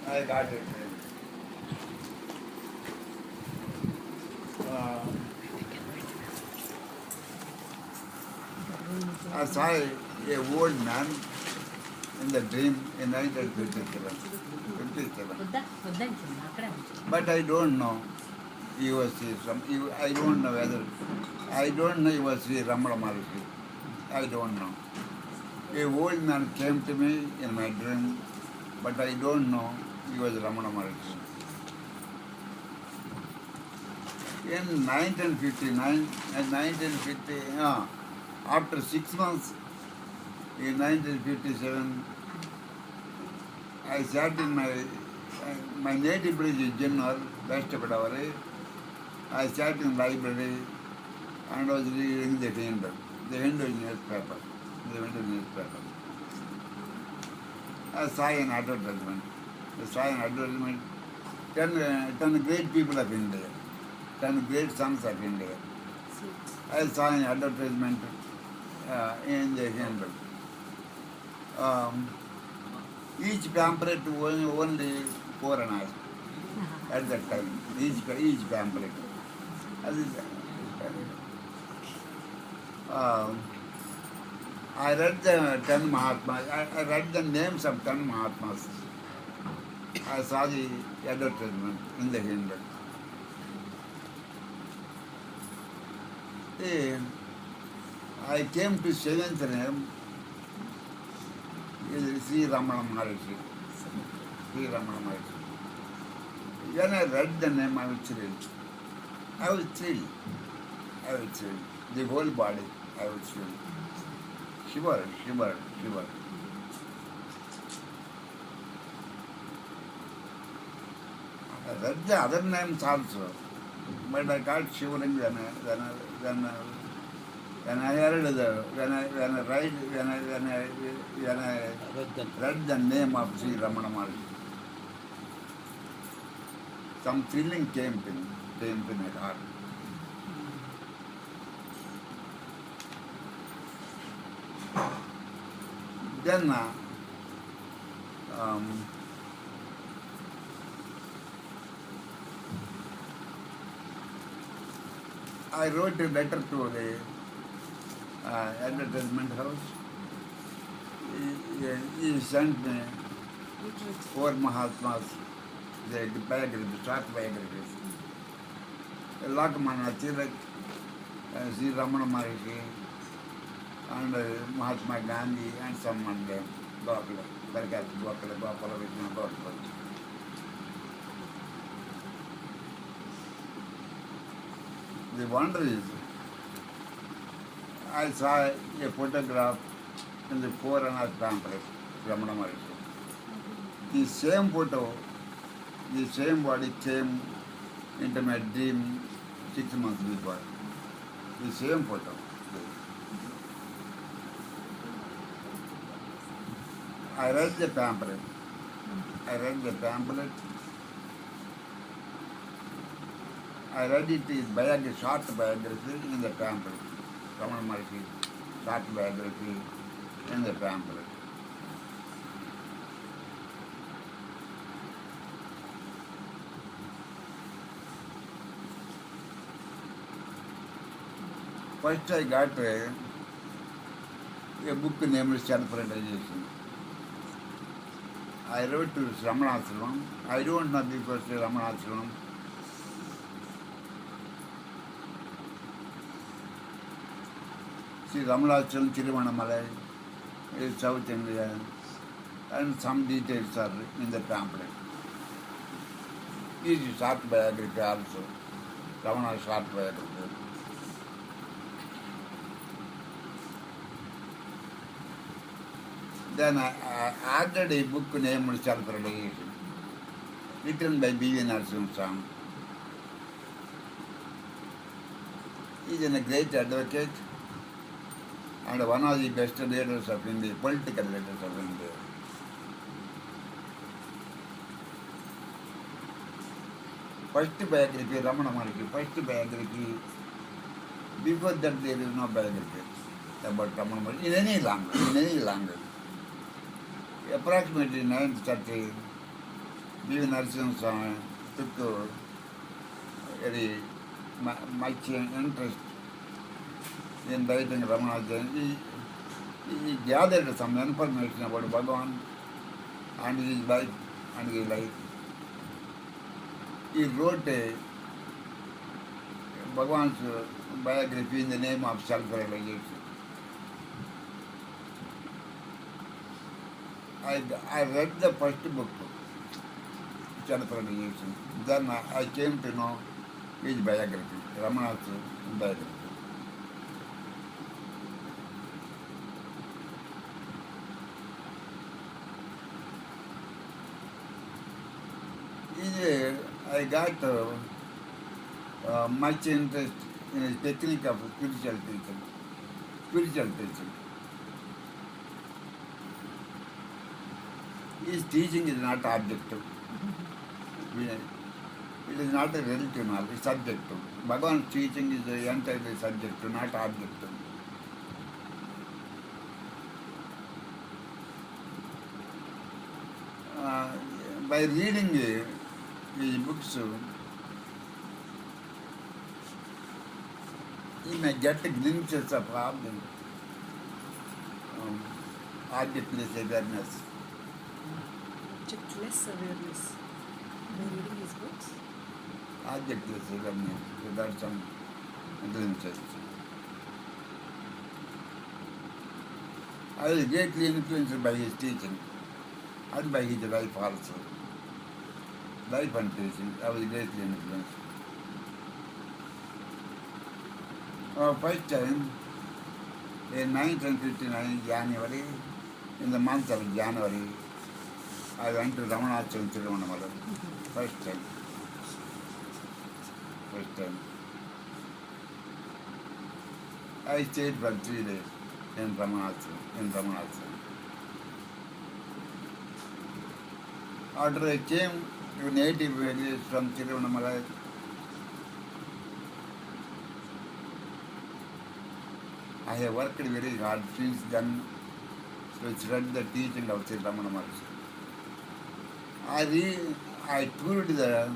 I got it. Uh, I saw a old man in the dream in 1957. 57. But I don't know. He was I don't know whether. I don't know he was Sri Ramana Maharshi. I don't know. A old man came to me in my dream, but I don't know he was Ramana Maharshi. In 1959 and 1950, after 6 months, in 1957, I sat in my native place is General, West Padavari. I sat in library and was reading the Hindu newspaper. I saw an advertisement. 10 great people of India, 10 great sons of India. I saw an advertisement in the Hindu. Each pamphlet was only 4 annas at that time. Each pamphlet. I read the 10 Mahatmas. I read the names of 10 Mahatmas. I saw the advertisement in the Hindu. I came to 7th name, Sri Ramana Maharshi. Sri Ramana Maharshi. When I read the name, I was thrilled. I was thrilled. The whole body, I was thrilled. Shivered. I read the other names also, but I got shivering when I heard when I read the name of Sri Ramana Maharshi. Some feeling came to my heart. Then I wrote a letter to the advertisement house. He sent me 4 Mahatmas, the biographies, short biographies. Lakmana Tilak, Sri Ramana Maharshi, and Mahatma Gandhi, and someone there, Gopala. The wonder is, I saw a photograph in the 4 annas pamphlet, Ramana Maharshi. The same photo, the same body came into my dream 6 months before. The same photo. I read the pamphlet. I read it is short biography in the pamphlet. Ramana Maharshi, short biography in the pamphlet. First I got a book named Self-Realization. I wrote to Sri Ramana. I don't know before Sri Ramana. Sri Ramana Tirumanamalai is South India, and some details are in the pamphlet. It is short biography also. Ramana short biography. Then I added a book named Self-Realization, written by B.V. Narasimha. He is a great advocate and one of the best leaders of India, political leaders of India. First biography, Ramana Maharshi, first biography. Before that there is no biography about Ramana Maharshi in any language. Approximately 930 B.V. Narasimha Swami took very much interest in writing Ramana. He gathered some information about Bhagavan and his life and his life. He wrote a Bhagavan's biography in the name of self-realization. I read the first book, self-realization. Then I came to know his biography, Ramana's biography. I got much interest in the technique of spiritual teaching. Spiritual teaching. His teaching is not objective. It is not a relative knowledge, it's subjective. Bhagavan's teaching is entirely subjective, not objective. By reading his books, you may get glimpses of objectless awareness. Objectless awareness. By reading his books? Objectless awareness, without some glimpses. I was greatly influenced by his teaching and by his life also. Life and teaching, I was greatly influenced. First time, in 1959, January, in the month of January, I went to Arunachala, Sri Ramana. First time. I stayed for 3 days in Arunachala. After I came to native village from Sri Ramana, I have worked very hard since then to spread the teaching of Sri Ramana Maharshi. I toured the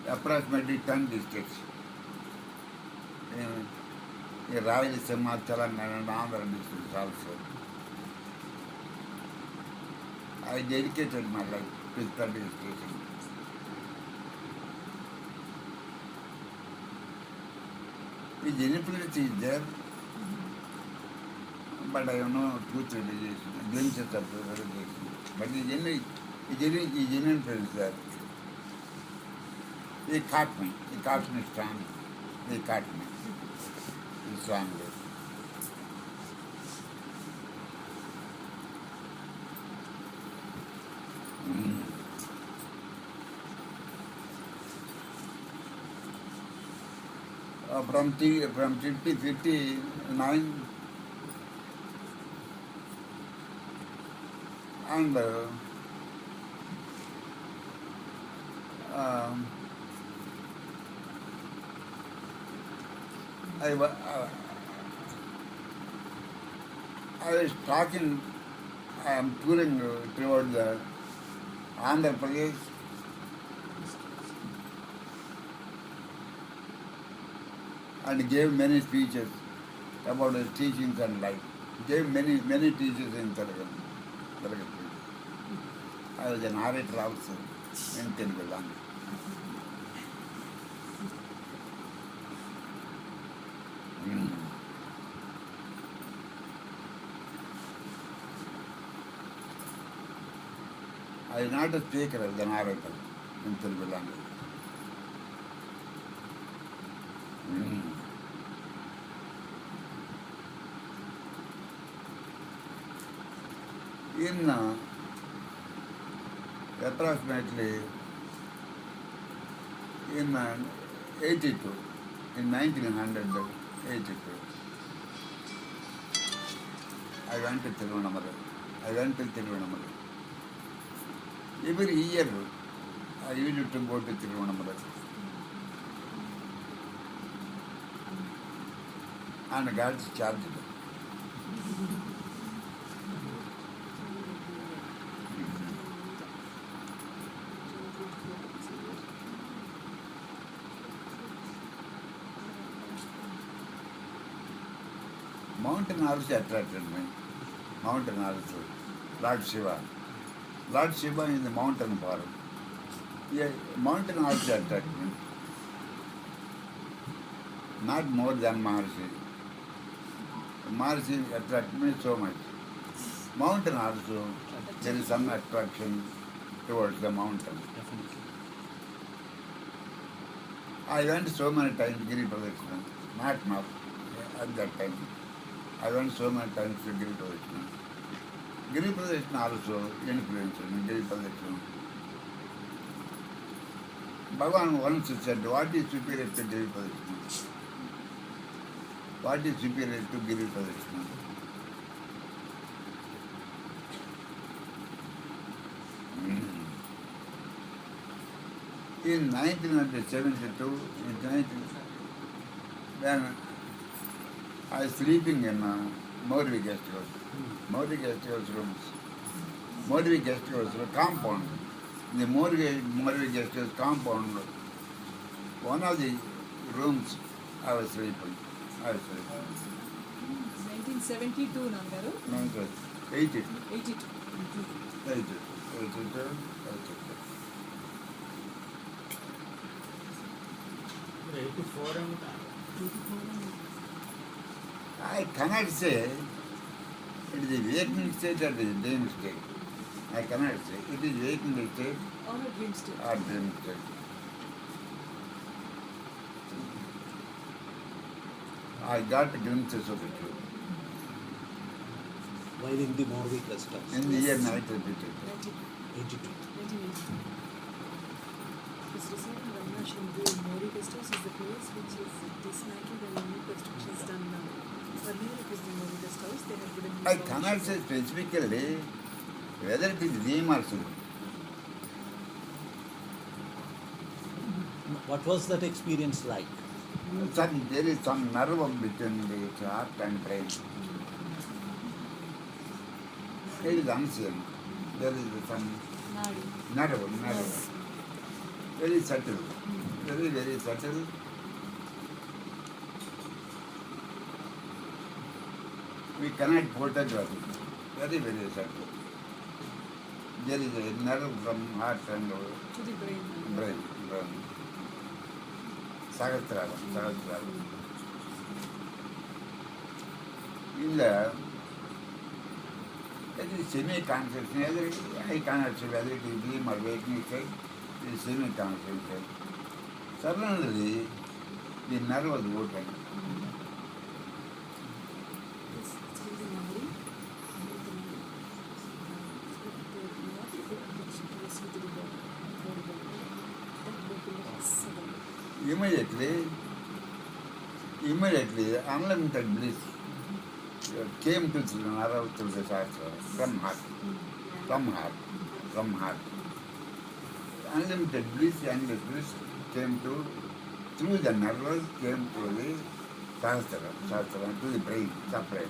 approximately 10 districts in Rayalaseema, Telangana and Andhra districts also. I dedicated my life to study teaching. His influence is there, but I have no truth realization, glimpses of realization. But his influence there. He caught me strongly. He caught me strongly. From 59 and I was talking, I am touring toward the Andhra Pradesh. And gave many speeches about his teachings and life. Gave many teachers in Telugu. I was an orator also in Telugu language. I was not a speaker, I was an orator in Telugu language. In approximately in 82, in 1982, I went to Tirunamala. Every year I used to go to Tirunamala. And got charged. Mountain also attracted me. Mountain also. Lord Shiva. Lord Shiva in the mountain form. Yeah, mountain also attracted me. Not more than Maharshi. Maharshi attracted me so much. Mountain also, there is some attraction towards the mountain. Definitely. I went so many times Giri Pradakshina, not now, at that time. I went so many times to Giri Pradakshina. Giri Pradakshina also influenced me, Giri Pradakshina. Bhagavan once said, what is superior to Giri Pradakshina? What is superior to Giri Pradakshina? In 1972, when I was sleeping in Morvi guest house. Morvi guest house rooms. Morvi guest house compound. In the Morvi guest house compound, one of the rooms I was sleeping. 1972, Nannagaru. No, it was 82. 82. 82. I cannot say it is a waking state or it is a dream state. I cannot say it is waking state Or a dream state. or dream state. I got glimpses of it While in the Morvi cluster. in the year 1982. 82. 1982. This resort in Arunachala Mori Guest House is the place which is dismantled and new construction is done now. Earlier it was the Mori Guest House, they had given new I cannot say specifically whether it is dream or sleep. What was that experience like? There is some nerve between the heart and brain. It is unseen. There is some nerve. Very subtle. Very, very subtle. We cannot photograph it. Very, very subtle. There is a nerve from heart and to the brain. brain. Sahasrara. In the it is semi-conscious. I cannot say whether it is dream or waking state. It is semi-conscious state. Suddenly, the nerve was open. It's called the memory. Immediately, unlimited bliss came to Sri Nannagaru through the Shastra, from heart. Unlimited bliss and the bliss came through the nerves, came to the Shastra, to the brain, separate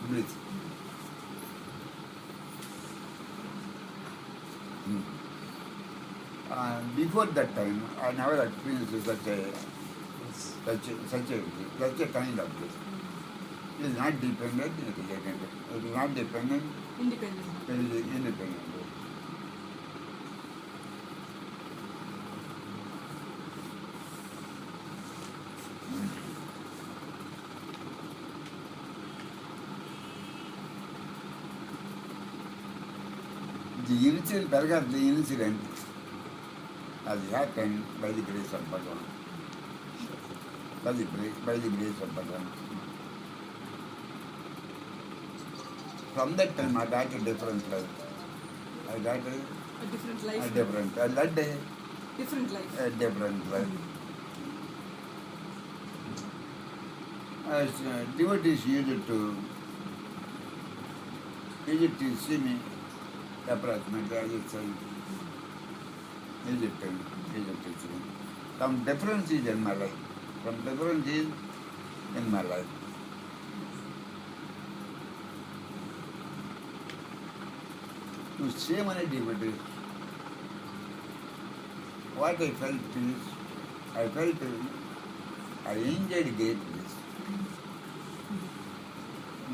bliss. Before that time, I never experienced such a kind of bliss. It is not dependent, it is independent. It is not dependent, Independent. it is independent. The incident, perhaps the incident has happened by the grace of Bhagavan. By the grace of Bhagavan. From that time, I got a different life. I got A different life. a different, I led Different life. a different life. As devotees used to see me approximately, I would say, used to see me. Some differences in my life. Some differences in my life. To say many devotees, what I felt is, I enjoyed great bliss.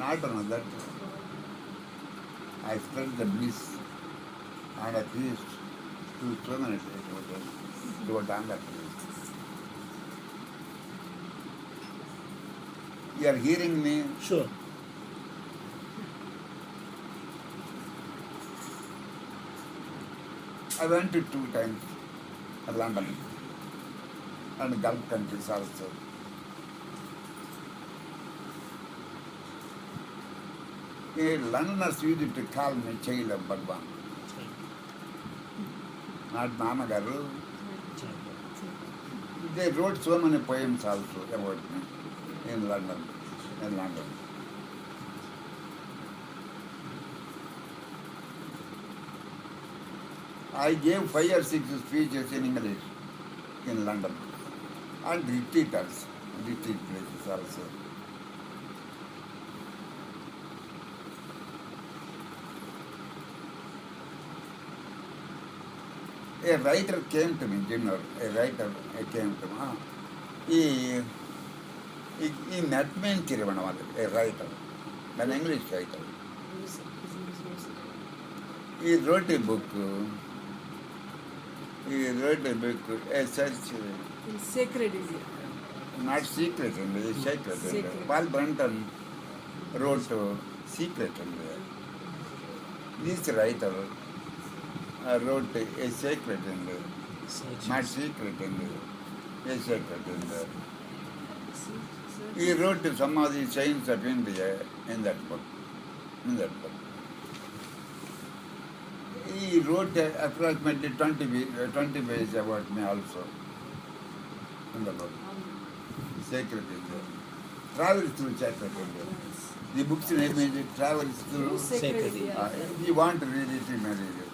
not on that. I spread the bliss and a peace to so many people to attend that peace. You are hearing me? Sure. I went to 2 times to London and Gulf countries also. Londoners used to call me child of Bhagwan, not Nanna Garu. They wrote so many poems also about me in London. I gave 5 or 6 speeches in English in London and retreat places also. A writer came to me, dinner. A writer came to me. He met me in Tiruvanamalai, a writer, an English writer. He wrote a book. A search. In sacred India. Not secret India, sacred India. Paul Brunton wrote Secret India. This writer wrote a sacred India, not secret India, a sacred India. He wrote some of the sayings of India in that book. He wrote approximately 20 pages about me also in the book. Sacred India. Travel through Sacred India. The book's name is Travels Through Sacred Sacred India. If you want to read it, you may read it.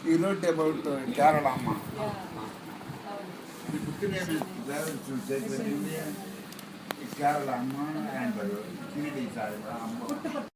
He wrote about Kerala Amma. The book name is Travels Through Sacred India, Kerala Amma and Kiri Amma.